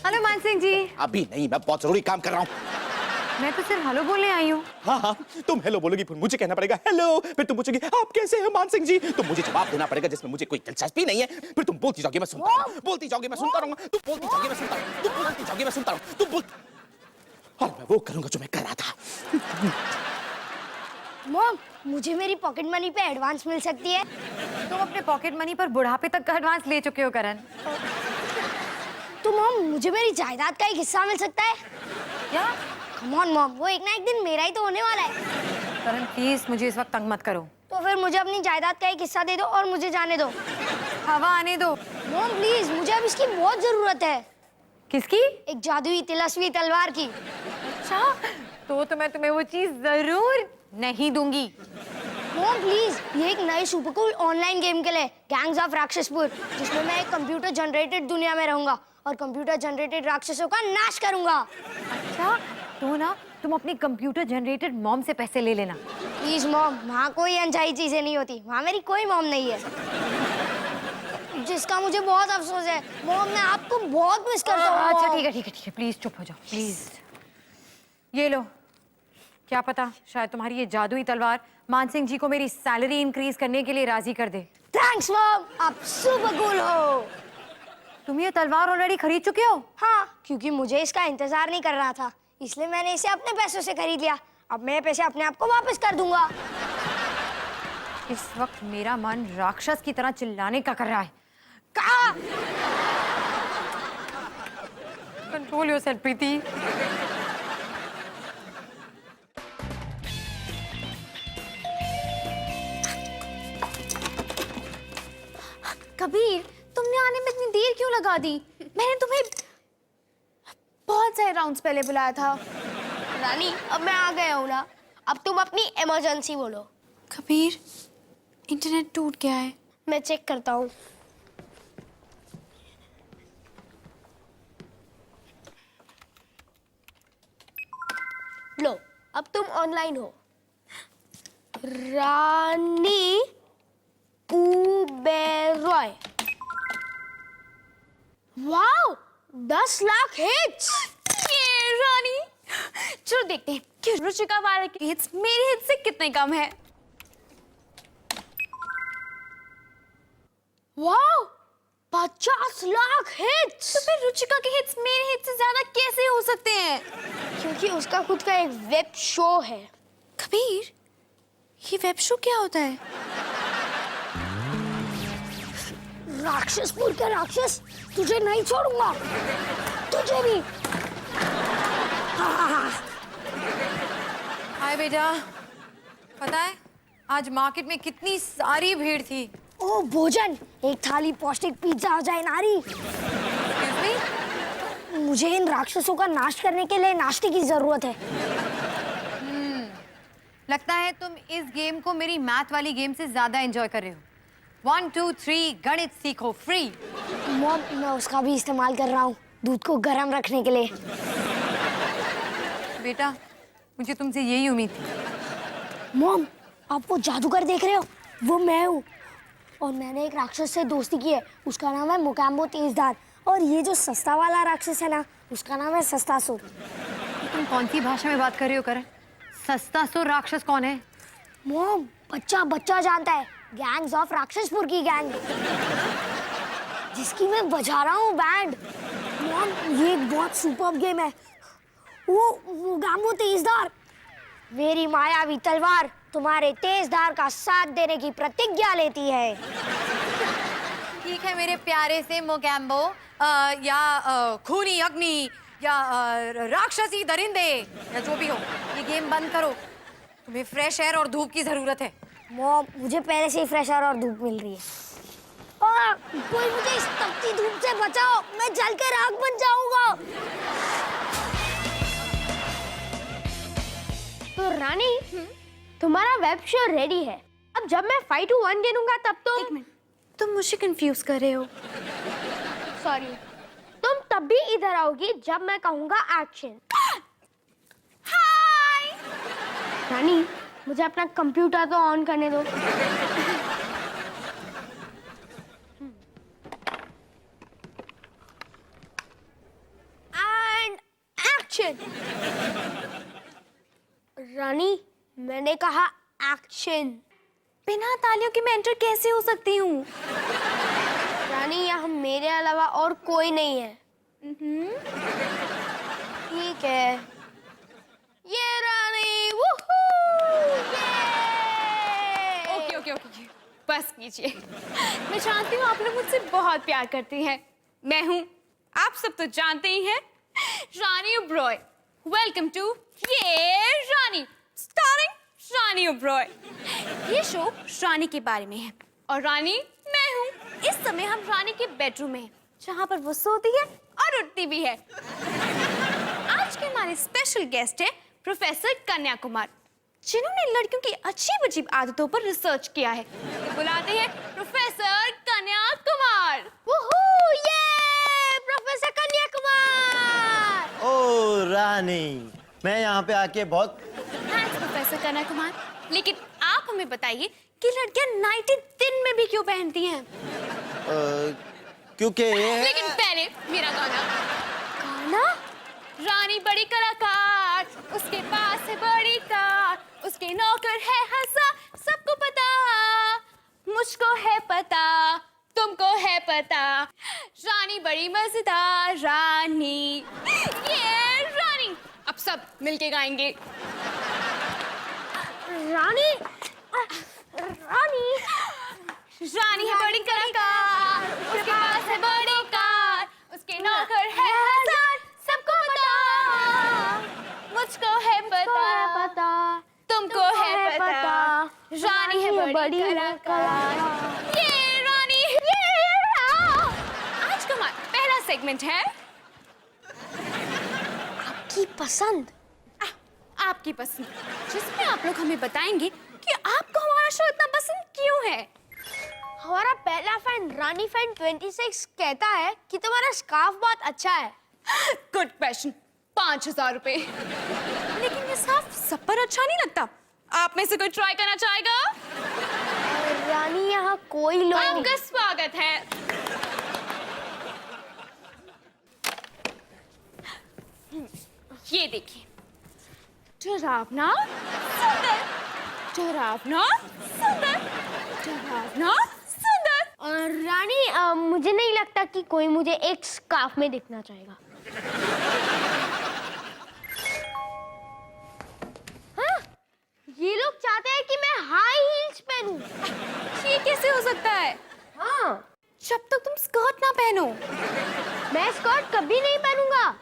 Hello मान सिंह जी। अभी नहीं, मैं बहुत जरूरी काम कर रहा हूँ। मैं तो सिर्फ हेलो बोलने आई हूँ। हाँ हाँ, तुम हेलो बोलोगी, फिर मुझे कहना पड़ेगा हेलो, फिर तुम पूछोगी आप कैसे हैं मान सिंह जी, तो मुझे जवाब देना पड़ेगा जिसमें मुझे कोई दिलचस्पी नहीं है। फिर तुम बोलती जाओगी, मैं सुनता रहूंगा, बोलती जाओगी, मैं सुनता रहूंगा, तुम बोलती जाओगी, मैं सुनता रहूंगा, तुम बोलती जाओगी, मैं सुनता रहूंगा, तुम बोल, और मैं वो करूंगा जो मैं कर रहा था। मॉम, मुझे मेरी पॉकेट मनी पे एडवांस मिल सकती है? तुम अपने पॉकेट मनी पर बुढ़ापे तक का एडवांस ले चुके हो करण। तो मॉम, मुझे मेरी जायदाद का एक हिस्सा मिल सकता है? क्या? कम ऑन मॉम, वो एक ना एक दिन मेरा ही तो होने वाला है। करण प्लीज मुझे इस वक्त तंग मत करो। तो फिर मुझे अपनी जायदाद का एक हिस्सा दे दो और मुझे जाने दो। हवा आने दो। मॉम प्लीज, मुझे अब इसकी बहुत जरूरत है। किसकी? एक जादुई तिलस्मी तलवार की। अच्छा, तो मैं तुम्हें वो चीज जरूर नहीं दूंगी। मॉम प्लीज, ये एक नई सुपर कूल ऑनलाइन गेम के लिए, गैंग्स ऑफ राक्षसपुर, जिसमें मैं एक कंप्यूटर जनरेटेड दुनिया में रहूंगा और कंप्यूटर जनरेटेड राक्षसों का नाश करूंगा। अच्छा, तो ना तुम अपनी कंप्यूटर जनरेटेड मॉम से पैसे ले लेना। प्लीज मॉम, वहाँ कोई अनचाही चीजें नहीं होती, वहाँ मेरी कोई मॉम नहीं है, जिसका मुझे बहुत अफसोस है। मॉम, मैं आपको बहुत मिस करता हूँ। अच्छा ठीक है, प्लीज चुप हो जाओ प्लीज। ये लो, क्या पता शायद तुम्हारी ये जादुई तलवार मान सिंह जी को मेरी सैलरी इंक्रीज करने के लिए राजी कर दे। थैंक्स मॉम, आप सुपर कूल हो। तुम ये तलवार ऑलरेडी खरीद चुके हो? हाँ, क्योंकि मुझे इसका इंतजार नहीं कर रहा था, इसलिए मैंने इसे अपने पैसों से खरीद लिया। अब मैं पैसे अपने आप को वापस कर दूंगा। इस वक्त मेरा मन राक्षस की तरह चिल्लाने का कर रहा है। कंट्रोल योरसेल्फ प्रीति। कबीर, तुमने आने में इतनी देर क्यों लगा दी? मैंने तुम्हें बहुत सारे राउंड्स पहले बुलाया था। रानी, अब मैं आ गया हूँ ना, अब तुम अपनी इमरजेंसी बोलो। कबीर, इंटरनेट टूट गया है। मैं चेक करता हूँ। लो, अब तुम ऑनलाइन हो। रानी उबेरॉय। Wow, 10 lakh hits. ये रानी, चलो देखते हैं कि रुचिका वाले के हिट्स मेरे हिट्स से कितने कम है। Wow, 50 lakh hits. तो फिर रुचिका के हिट्स मेरे हिट्स से ज्यादा कैसे हो सकते हैं? क्योंकि उसका खुद का एक वेब शो है। कबीर, ये वेब शो क्या होता है? राक्षसपुर के राक्षस, तुझे नहीं छोड़ूंगा, तुझे भी। हाय बेटा, पता है आज मार्केट में कितनी सारी भीड़ थी। ओ भोजन, एक थाली पौष्टिक पिज्जा हो जाए नारी। Excuse me? मुझे इन राक्षसों का नाश करने के लिए नाश्ते की जरूरत है। लगता है तुम इस गेम को मेरी मैथ वाली गेम से ज्यादा एंजॉय कर रहे हो। 1 2 3 गणित सीखो फ्री। मॉम, मैं उसका भी इस्तेमाल कर रहा हूँ दूध को गर्म रखने के लिए। बेटा, मुझे तुमसे यही उम्मीद थी। मॉम, आप वो जादूगर देख रहे हो, वो मैं हूँ, और मैंने एक राक्षस से दोस्ती की है, उसका नाम है मोकैम्बो तेजदार, और ये जो सस्ता वाला राक्षस है ना, उसका नाम है सस्तासुर। तुम कौन सी भाषा में बात कर रहे हो करण? सस्तासुर राक्षस कौन है? मॉम, बच्चा बच्चा जानता है, गैंग्स ऑफ राक्षसपुर की गैंग, जिसकी मैं बजा रहा हूँ बैंड। मॉम, ये एक बहुत सुपर्ब गेम है। वो मोकैम्बो तेजदार, मेरी मायावी तलवार तुम्हारे तेजदार का साथ देने की प्रतिज्ञा लेती है। ठीक है मेरे प्यारे से मोकैम्बो, या खूनी अग्नि, या राक्षसी दरिंदे, या जो भी हो, ये गेम बंद करो। तुम्हें फ्रेश एयर और धूप की जरूरत है। मॉम, मुझे पहले से ही फ्रेश एयर और धूप मिल रही है। कोई मुझे इस तपती धूप से बचाओ, मैं जलकर आग बन जाऊंगा। तो रानी, तुम्हारा वेब शो रेडी है। अब जब मैं 5 to 1 गिनूंगा तब तुम। एक मिनट, तुम मुझे कंफ्यूज कर रहे हो। सॉरी, तुम तब भी इधर आओगी जब मैं कहूंगा एक्शन। हाय रानी, मुझे अपना कंप्यूटर तो ऑन करने दो। एक्शन। रानी, मैंने कहा एक्शन। बिना तालियों के मैं एंटर कैसे हो सकती हूँ? रानी, यहाँ मेरे अलावा और कोई नहीं है। ठीक है। ये रानी, वूहू! ये! ओके ओके ओके, बस कीजिए। मैं जानती हूँ आप लोग मुझसे बहुत प्यार करती हैं। मैं हूँ, आप सब तो जानते ही हैं, रानी ओबरॉय। वेलकम टू ये रानी, स्टारिंग रानी ओबरॉय। ये शो रानी के बारे में है और रानी मैं हूँ। इस समय हम रानी के बेडरूम में हैं, जहाँ पर वो सोती है और उठती भी है। आज के हमारे स्पेशल गेस्ट है प्रोफेसर कन्या कुमार, जिन्होंने लड़कियों की अजीब अजीब आदतों पर रिसर्च किया है। बुलाते हैं प्रोफेसर कन्या कुमार। वूहू! ये प्रोफेसर कन्या कुमार। ओ रानी, मैं यहाँ पे आके बहुत थैंक्स प्रोफेसर कन्या कुमार। लेकिन आप हमें बताइए कि लड़कियां नाइटी दिन में भी क्यों पहनती हैं? क्योंकि लेकिन पहले मेरा गाना। गाना? रानी बड़ी कलाकार, उसके पास है बड़ी कार, उसके नौकर है हंसा, सबको पता, मुझको है पता, तुमको है पता, रानी बड़ी मजेदार रानी, ये रानी। अब सब मिलके गाएंगे। रानी, रानी, रानी है बड़ी कलाकार, उसके पास है बड़ी कार, उसके नौकर है हजार, सबको पता, मुझको है पता, तुमको है पता, रानी है बड़ी कलाकार, ये रानी, आज का हमारा पहला सेगमेंट है आपकी पसंद। आपकी पसंद, जिसमें आप लोग हमें बताएंगे कि आपको हमारा शो इतना पसंद क्यों है। हमारा पहला फैन रानी फैन 26 कहता है कि तुम्हारा स्कार्फ बहुत अच्छा है। Good question. 5,000 रुपए। लेकिन ये स्कार्फ सब पर अच्छा नहीं लगता। आप में से कोई ट्राई करना चाहेगा? रानी, यहाँ कोई लोग नहीं। आपका स्वागत है। ये देखिए, डरावना सुंदर, डरावना सुंदर, डरावना सुंदर। और रानी, मुझे नहीं लगता कि कोई मुझे एक स्कार्फ में देखना चाहेगा। हाँ? ये लोग चाहते हैं कि मैं हाई हील्स पहनूं। ये कैसे हो सकता है? हाँ, जब तक तुम स्कर्ट ना पहनो। मैं स्कर्ट कभी नहीं पहनूंगा।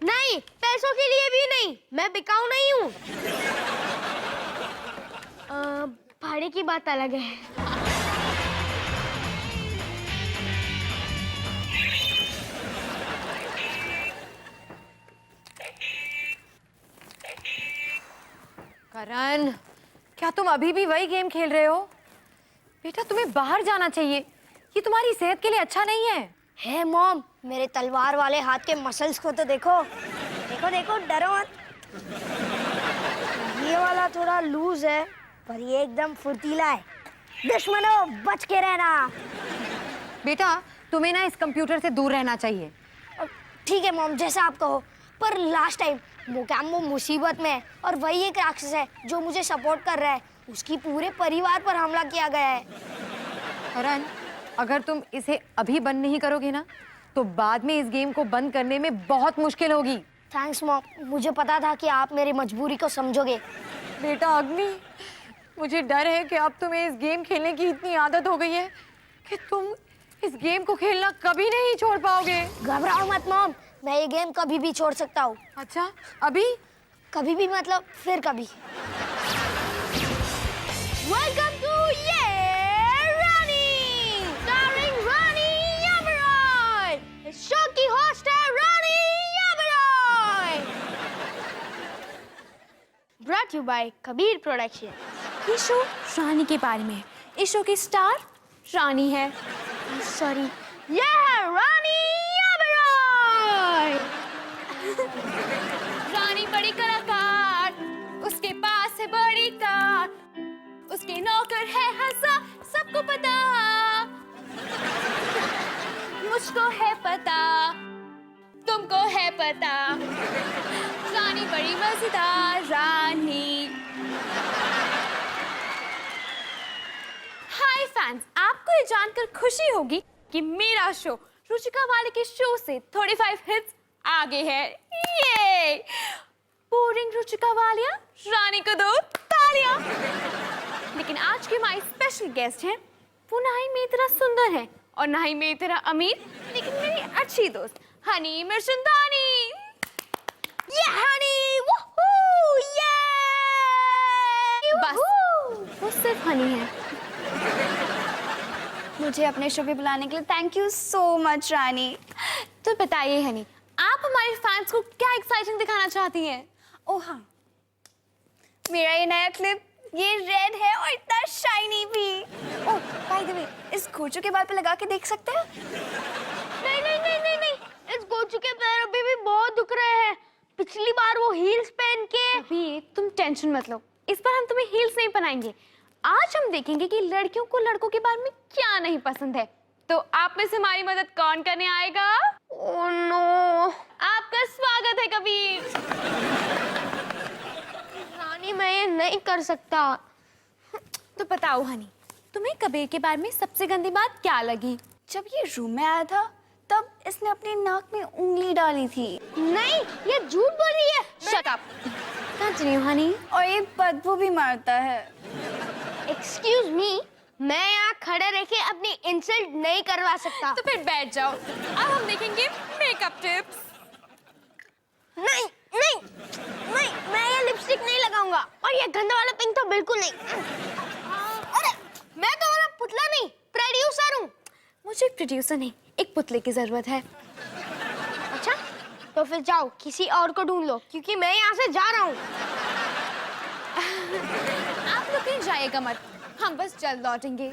नहीं, पैसों के लिए भी नहीं। मैं बिकाऊ नहीं हूँ। भाड़े की बात अलग है। करण, क्या तुम अभी भी वही गेम खेल रहे हो? बेटा, तुम्हें बाहर जाना चाहिए। ये तुम्हारी सेहत के लिए अच्छा नहीं है। है मॉम, मेरे तलवार वाले हाथ के मसल्स को तो देखो। देखो देखो, डरो मत। ये वाला थोड़ा लूज है, पर ये एकदम फुर्तीला है। दुश्मनों, बच के रहना। बेटा, तुम्हें ना इस कंप्यूटर से दूर रहना चाहिए। ठीक है मॉम, जैसा आप कहो। पर लास्ट टाइम मोकैम्बो मुसीबत में है और वही एक राक्षस है जो मुझे सपोर्ट कर रहा है। उसकी पूरे परिवार पर हमला किया गया है। करण, अगर तुम इसे अभी बंद नहीं करोगे ना, तो बाद में इस गेम को बंद करने में बहुत मुश्किल होगी। थैंक्स मॉम, मुझे पता था कि आप मेरी मजबूरी को समझोगे। बेटा अग्नि, मुझे डर है कि अब तुम्हें इस गेम खेलने की इतनी आदत हो गई है कि तुम इस गेम को खेलना कभी नहीं छोड़ पाओगे। घबराओ मत मॉम, मैं ये गेम कभी भी छोड़ सकता हूँ। अच्छा, अभी? कभी भी मतलब फिर कभी। वेलकम टू ये रानी, स्टारिंग रानी ओबरॉय। इस शो की होस्ट है Rani Oberoi. Brought you by Kabir production. ये शो रानी के बारे में है। इस शो की स्टार रानी है। सॉरी, ये है रानी ओबरॉय। रानी बड़ी कलाकार, उसके पास है बड़ी कार, उसके नौकर है हंसा, सबको पता, मुझको है पता, तुमको है पता, रानी बड़ी मजेदार रानी। हाय फैंस, आपको ये जानकर खुशी होगी कि मेरा शो रुचिका वाले के शो से 35 हिट्स आगे है। ये बोरिंग रुचिका वालिया, रानी को दो तालियां। लेकिन आज के हमारे स्पेशल गेस्ट हैं, वो ना ही मेरी तरह सुंदर है और ना ही मेरी तरह अमीर, लेकिन मेरी अच्छी दोस्त हनी मिर्चंदानी। ये हनी, वूहू, ये बस वो सिर्फ हनी है। मुझे अपने शो पे बुलाने के लिए थैंक यू सो मच रानी। तो बताइए हनी, आप हमारे फैंस को क्या एक्साइटिंग दिखाना चाहती हैं? ओह हाँ, मेरा ये नया क्लिप, ये रेड है और इतना शाइनी भी। ओह बाय द वे, इस गोचू के बाल पे लगा के देख सकते हैं? नहीं नहीं नहीं नहीं नहीं, इस गोचू के पैर अभी भी बहुत दुख रहे हैं। पिछली बार वो हील्स पहन के। अभी तुम टेंशन मत लो, इस बार हम तुम्हें हील्स नहीं पहनाएंगे। आज हम देखेंगे कि लड़कियों को लड़कों के बारे में क्या नहीं पसंद है। तो आप में से हमारी मदद कौन करने आएगा? ओह नो, आपका स्वागत है कबीर। रानी मैं ये नहीं कर सकता। तो बताओ हनी, तुम्हें कबीर के बारे में सबसे गंदी बात क्या लगी? जब ये रूम में आया था तब इसने अपने नाक में उंगली डाली थी। नहीं, ये झूठ बोल रही है। Shut up. कंटिन्यू हनी। और ये बदबू भी मारता है। एक्सक्यूज मी, मैं यहाँ खड़े रह के अपनी इंसल्ट नहीं करवा सकता। तो फिर बैठ जाओ, अब हम देखेंगे मेकअप टिप्स। नहीं नहीं नहीं, मैं ये लिपस्टिक नहीं लगाऊंगा और ये गंदा वाला पिंक तो बिल्कुल नहीं। अरे मैं तो वाला पुतला नहीं, प्रोड्यूसर हूँ। मुझे एक प्रोड्यूसर नहीं, एक पुतले की जरूरत है। अच्छा, तो फिर जाओ किसी और को ढूंढ लो, क्योंकि मैं यहाँ से जा रहा हूँ। आप लोग कहीं जाइएगा मत, हम बस जल्द लौटेंगे।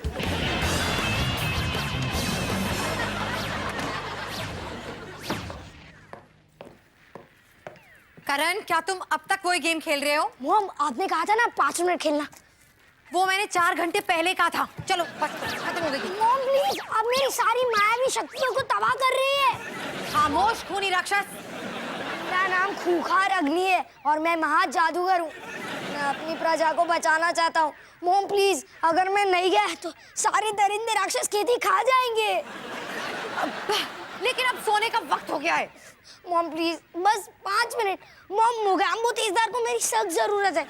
करण, क्या तुम अब तक वही गेम खेल रहे हो? मॉम, आपने कहा था ना 5 मिनट खेलना। वो मैंने 4 घंटे पहले कहा था। चलो बस खत्म हो गई। मॉम प्लीज, अब मेरी सारी मायावी शक्तियों को तबाह कर रही है। खामोश खूनी राक्षस। मेरा नाम खूंखार अग्नि है और मैं महा जादूगर हूँ। मैं अपनी प्रजा को बचाना चाहता हूँ। मॉम प्लीज, अगर मैं नहीं गया तो सारे दरिंदे राक्षस खेती खा जाएंगे। लेकिन अब सोने का वक्त हो गया है। मॉम प्लीज, बस 5 मिनट। मॉम, मोगैम्बो तेजदार को मेरी सख्त जरूरत है।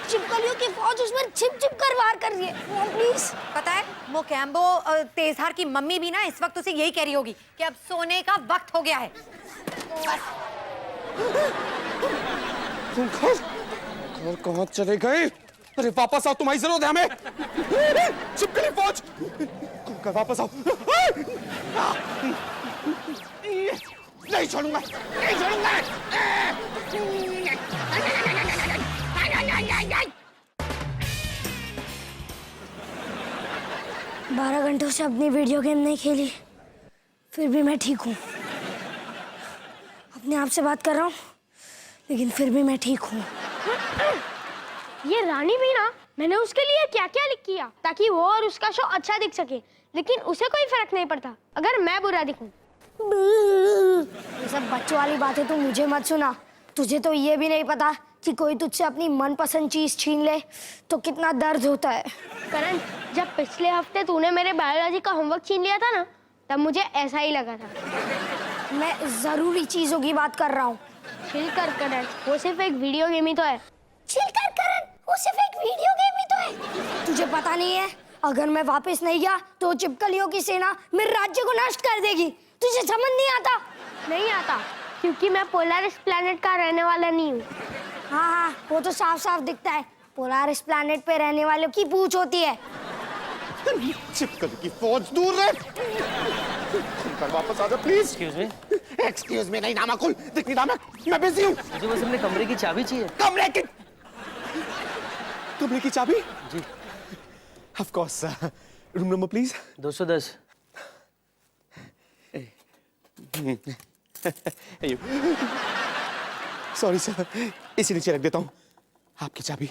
चिपकलियों की फौज उस पर छिप छिप कर वार कर रही है। Mom please. पता है, मोकैम्बो तेजधार की मम्मी भी ना इस वक्त उसे यही कह रही होगी कि अब सोने का वक्त हो गया है। और कहाँ चले गए? अरे वापस आओ, तुम्हारी जरूरत है हमें। चिपकली फौज, वापस आओ। नहीं छोड़ूंगा, नहीं छोड़ूंगा। 12 घंटों से अपनी वीडियो गेम नहीं खेली, फिर भी मैं ठीक हूँ। अपने आप से बात कर रहा हूँ, लेकिन फिर भी मैं ठीक हूँ। ये रानी भी ना, मैंने उसके लिए क्या क्या लिख किया ताकि वो और उसका शो अच्छा दिख सके, लेकिन उसे कोई फर्क नहीं पड़ता अगर मैं बुरा दिखूं। ये सब बच्चों वाली बातें तो मुझे मत सुना। तुझे तो ये भी नहीं पता कि कोई तुझसे अपनी मनपसंद चीज छीन ले तो कितना दर्द होता है। करण, जब पिछले हफ्ते तूने मेरे बायोलॉजी का होमवर्क छीन लिया था ना, तब मुझे ऐसा ही लगा था। मैं जरूरी चीजों की बात कर रहा हूँ। चिल कर करण, वो सिर्फ एक वीडियो गेम ही तो है। चिल कर करण, वो सिर्फ एक वीडियो गेम ही तो है। तुझे पता नहीं है, अगर मैं वापस नहीं गया तो चिपकलियों की सेना मेरे राज्य को नष्ट कर देगी। तुझे समझ नहीं आता? नहीं आता, क्योंकि मैं पोलारिस प्लैनेट का रहने वाला नहीं हूँ। हाँ हाँ, वो तो साफ साफ दिखता है। पोलारिस प्लैनेट पे रहने वालों की पूंछ होती है। चिपकली की फौज दूर रहे। खुलकर वापस आ जा please. Excuse me, excuse me नहीं नामाकुल, दिख नहीं रहा मैं बिजी हूँ। मुझे बस अपने कमरे की चाबी चाहिए। कमरे की चाबी? जी। Of course, room number please. 210। Sorry sir, इसी नीचे रख देता हूँ आपकी चाबी।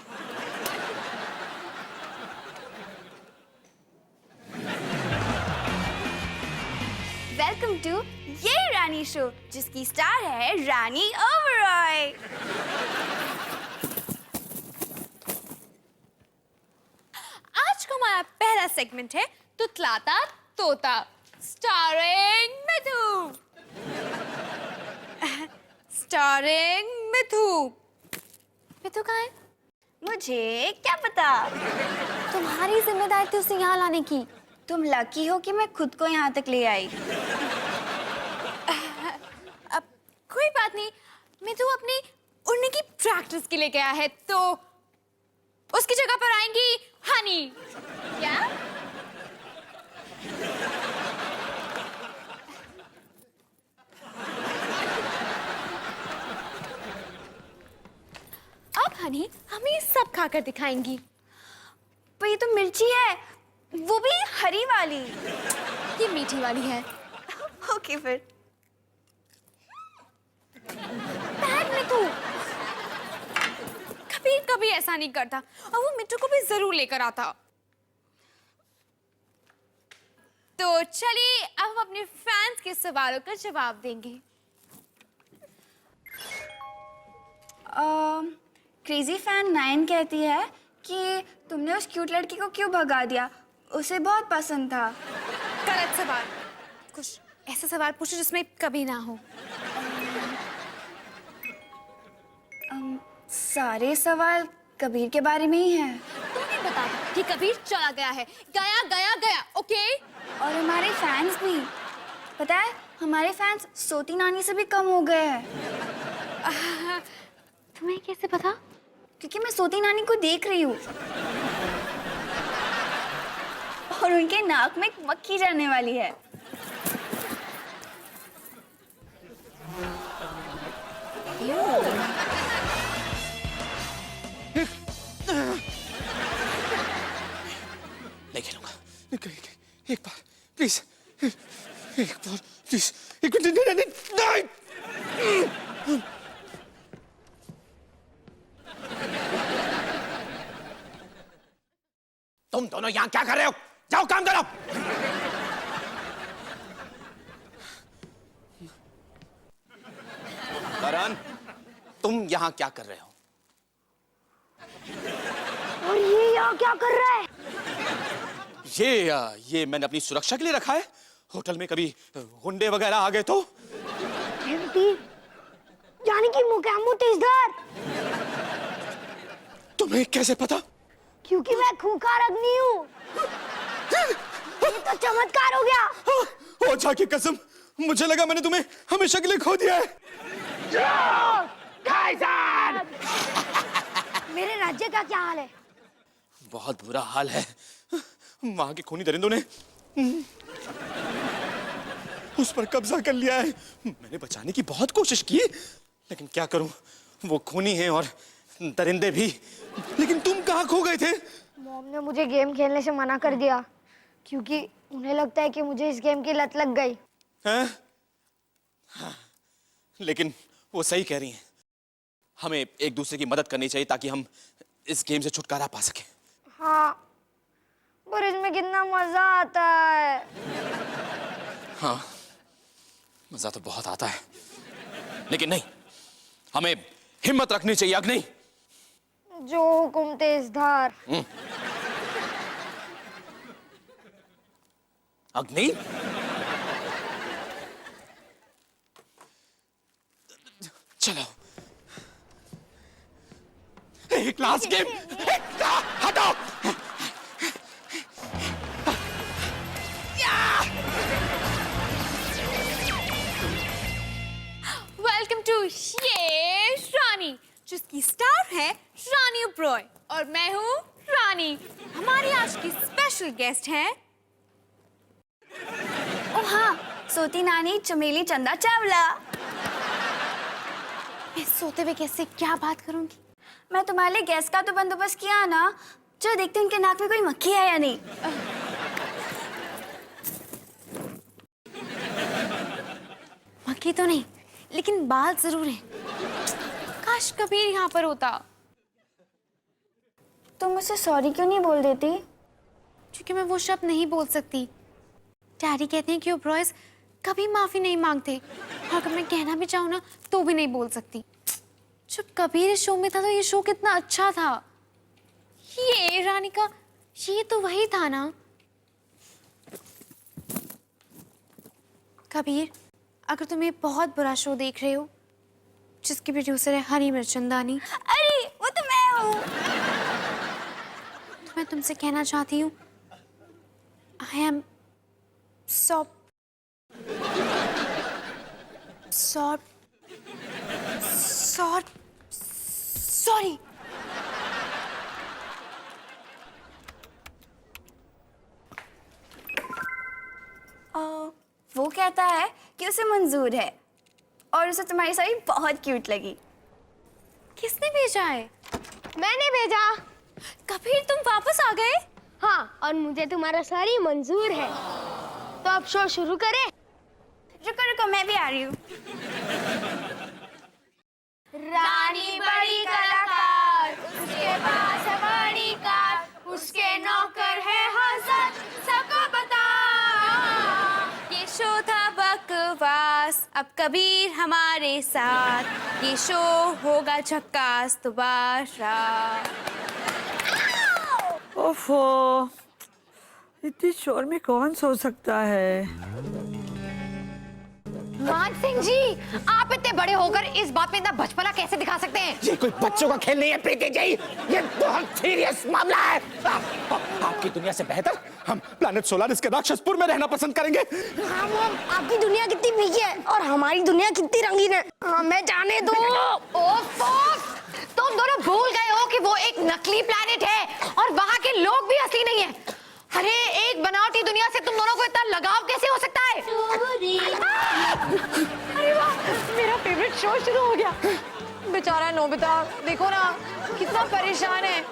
वेलकम टू ये रानी शो, जिसकी स्टार है रानी ओबरॉय। आज का हमारा पहला सेगमेंट है तुतलाता तोता, स्टारिंग मिथु। स्टारिंग मिथु। मिथु कहाँ है? मुझे क्या पता, तुम्हारी जिम्मेदारी थी उसे यहाँ लाने की। तुम लकी हो कि मैं खुद को यहाँ तक ले आई। अब कोई बात नहीं, मिथु अपनी उड़ने की प्रैक्टिस के लिए गया है, तो उसकी जगह पर आएंगी हनी। क्या? अब हनी हमें सब खाकर दिखाएंगी। पर ये तो मिर्ची है, वो भी हरी वाली। ये मीठी वाली है। ओके फिर। बैग में तू कभी कभी ऐसा नहीं करता, और वो मिट्टू को भी जरूर लेकर आता। तो चलिए अब हम अपने फैंस के सवालों का जवाब देंगे। क्रेजी फैन 9 कहती है कि तुमने उस क्यूट लड़की को क्यों भगा दिया, उसे बहुत पसंद था। गलत सवाल। कुछ ऐसा सवाल पूछो जिसमें कभी ना हो। सारे सवाल कबीर के बारे में ही हैं। तुम्हें बता दो कि कबीर चला गया है, गया गया गया, ओके? और हमारे फैंस भी, पता है हमारे फैंस सोती नानी से भी कम हो गए हैं। तुम्हें कैसे पता? क्योंकि मैं सोती नानी को देख रही हूँ और उनके नाक में एक मक्खी जाने वाली है। नहीं खेलूंगा। एक बार प्लीज, एक बार प्लीज, एक मिनट। नहीं। तुम दोनों यहाँ क्या कर रहे हो? जाओ काम करो। करण, तुम यहाँ क्या कर रहे हो? और ये यहाँ क्या कर रहा है? ये मैंने अपनी सुरक्षा के लिए रखा है। होटल में कभी गुंडे वगैरह आ गए तो? एम्प्टी, यानी कि मोगैम्बो तेजधार। तुम्हें कैसे पता? क्योंकि मैं खूंखार अग्नि हूँ। ये तो चमत्कार हो गया। ओझा की कसम, मुझे लगा मैंने तुम्हें हमेशा के लिए खो दिया है। मेरे राज्य का क्या हाल है? बहुत बुरा हाल है। वहां के खूनी दरिंदों ने उस पर कब्जा कर लिया है। मैंने बचाने की बहुत कोशिश की, लेकिन क्या करूं, वो खूनी हैं और दरिंदे भी। लेकिन तुम कहाँ खो गए थे? मॉम ने मुझे गेम खेलने से मना कर दिया क्योंकि उन्हें लगता है कि मुझे इस गेम की लत लग गई। हैं? हाँ, लेकिन वो सही कह रही हैं। हमें एक दूसरे की मदद करनी चाहिए ताकि हम इस गेम से छुटकारा पा सकें। हाँ, पर इसमें कितना मजा आता है। हाँ, मजा तो बहुत आता है, लेकिन नहीं, हमें हिम्मत रखनी चाहिए। अग्नि, जो हुकुम तेजधार। अग्नि, चलो एक लास्ट गेम। हटो। वेलकम टू ये रानी, जिसकी स्टार है रानी ओबरॉय, और मैं हूँ रानी। हमारी आज की स्पेशल गेस्ट हैं। ओ हाँ, सोती नानी चमेली चंदा चावला। मैं सोते हुए कैसे क्या बात करूंगी? मैं तुम्हारे लिए गैस का तो बंदोबस्त किया ना। चलो देखते हैं उनके नाक में कोई मक्खी है या नहीं। मक्खी तो नहीं, लेकिन बाल जरूर हैं। काश कबीर यहाँ पर होता। तुम मुझसे सॉरी क्यों नहीं बोल देती? क्योंकि मैं वो शब्द नहीं बोल सकती। डैडी कहते हैं कि ओबरॉयज कभी माफी नहीं मांगते, और अगर मैं कहना भी चाहूँ ना तो भी नहीं बोल सकती। जब कबीर इस शो में था तो ये शो कितना अच्छा था। ये रानिका, ये तो वही था ना। कबीर, अगर तुम ये बहुत बुरा शो देख रहे हो जिसके प्रोड्यूसर है हरी मिर्चंदानी, अरे वो तो मैं हूँ। तो मैं तुमसे कहना चाहती हूँ, आई एम सॉरी। वो कहता है कि उसे मंजूर है और उसे तुम्हारी साड़ी बहुत क्यूट लगी। किसने भेजा है? मैंने भेजा। कबीर, तुम वापस आ गए? हाँ, और मुझे तुम्हारा साड़ी मंजूर है। तो अब शो शुरू करें। रुको रुको, मैं भी आ रही हूँ। रानी बड़ी कलाकार, उसके पास है बड़ी कार, उसके नौकर है हजार, सबको बता। ये शो था बकवास, अब कबीर हमारे साथ, ये शो होगा झक्कास दोबारा। ओफो, इतनी शोर में कौन सो सकता है? मान सिंह जी, आप इतने बड़े होकर इस बात में इतना बचपना कैसे दिखा सकते हैं? ये कोई बच्चों का खेल नहीं है प्रीति जी, ये बहुत सीरियस मामला है। आपकी दुनिया से बेहतर हम प्लैनेट सोलारिस के राक्षसपुर में रहना पसंद करेंगे। हाँ मॉम, आपकी दुनिया कितनी फीकी है और हमारी दुनिया कितनी रंगीन है, हमें जाने दो। ओफ, तुम दोनों भूल गए हो कि वो एक नकली प्लैनेट है और वहाँ के लोग भी असली नहीं है। अरे एक बनावटी दुनिया से तुम दोनों को इतना लगाव कैसे हो सकता है? अरे वाह, मेरा फेवरेट शो शुरू हो गया। बेचारा नोबिता, देखो ना कितना परेशान है।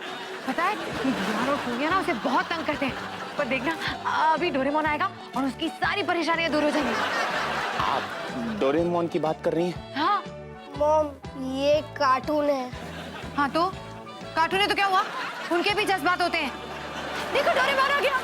पता है ये दीवार और फूलियां ना उसे बहुत तंग करते हैं, पर देखना अभी डोरेमोन आएगा और उसकी सारी परेशानियां दूर हो जाएंगी। आप डोरेमोन की बात कर रही हैं? हाँ मॉम, ये कार्टून है। हाँ तो कार्टून है तो क्या हुआ, उनके भी जज्बात होते हैं। देखो डोरेमोन आ गया।